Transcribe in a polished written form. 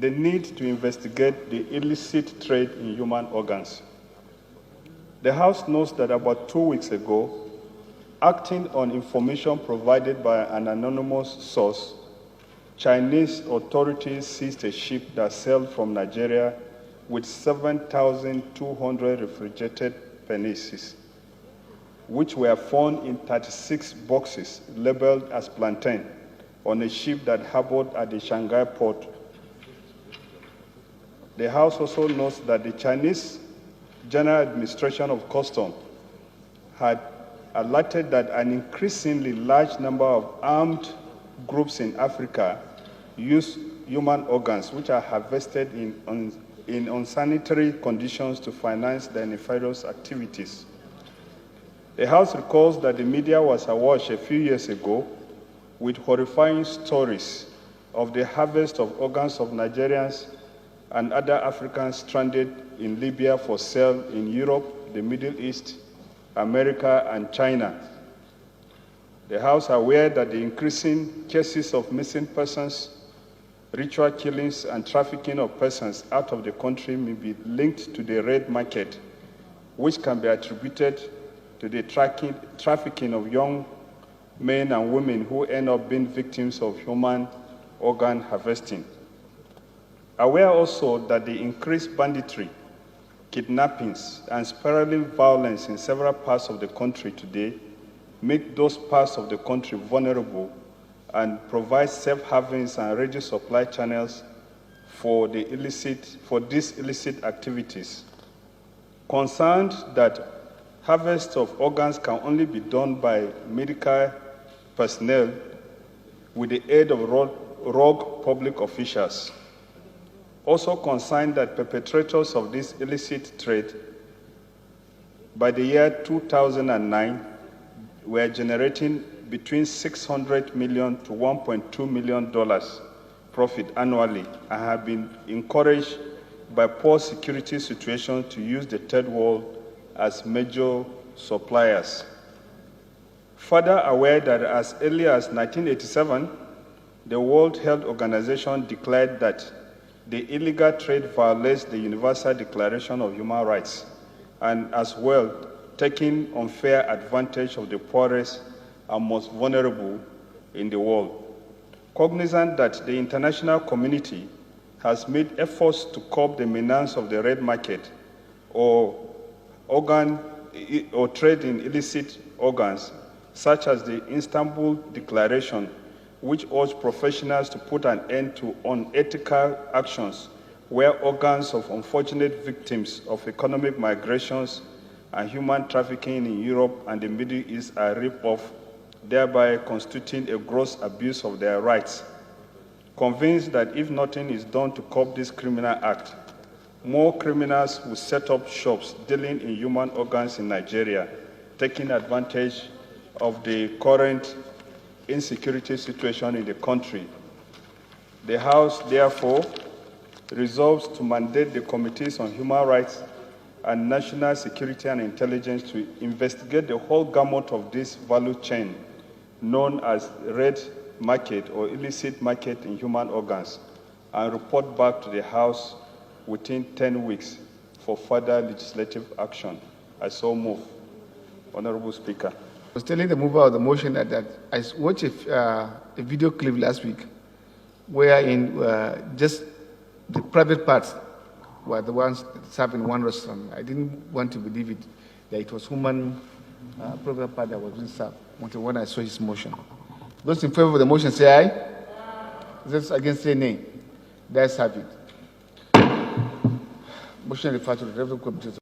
the need to investigate the illicit trade in human organs. The House knows that about 2 weeks ago, acting on information provided by an anonymous source, Chinese authorities seized a ship that sailed from Nigeria with 7,200 refrigerated penises, which were found in 36 boxes labeled as plantain on a ship that harbored at the Shanghai port. The House also notes that the Chinese General Administration of Customs had alerted that an increasingly large number of armed groups in Africa use human organs, which are harvested in unsanitary conditions to finance their nefarious activities. The House recalls that the media was awash a few years ago with horrifying stories of the harvest of organs of Nigerians and other Africans stranded in Libya for sale in Europe, the Middle East, America, and China. The House are aware that the increasing cases of missing persons, ritual killings, and trafficking of persons out of the country may be linked to the red market, which can be attributed to the trafficking of young men and women who end up being victims of human organ harvesting. Aware also that the increased banditry, kidnappings, and spiraling violence in several parts of the country today make those parts of the country vulnerable and provide safe havens and ready supply channels for these illicit activities. Concerned that harvest of organs can only be done by medical personnel with the aid of rogue public officials. Also concerned that perpetrators of this illicit trade by the year 2009 were generating between $600 million to $1.2 million profit annually and have been encouraged by poor security situations to use the third world as major suppliers. Further aware that as early as 1987, the World Health Organization declared that the illegal trade violates the Universal Declaration of Human Rights and as well taking unfair advantage of the poorest and most vulnerable in the world. Cognizant that the international community has made efforts to curb the menace of the red market or trade in illicit organs, such as the Istanbul Declaration, which urged professionals to put an end to unethical actions where organs of unfortunate victims of economic migrations and human trafficking in Europe and the Middle East are ripped off, thereby constituting a gross abuse of their rights. Convinced that if nothing is done to curb this criminal act, more criminals will set up shops dealing in human organs in Nigeria, taking advantage of the current insecurity situation in the country. The House, therefore, resolves to mandate the Committees on Human Rights and National Security and Intelligence to investigate the whole gamut of this value chain known as red market or illicit market in human organs and report back to the House within 10 weeks for further legislative action. I so move. Honorable Speaker. I was telling the mover of the motion that I watched a video clip last week wherein just the private parts were the ones served in one restaurant. I didn't want to believe it, that it was human private part that was being served when I saw his motion. Those in favor of the motion say aye. Those against say nay. That's have it. Motion referred to the Revenue Committee.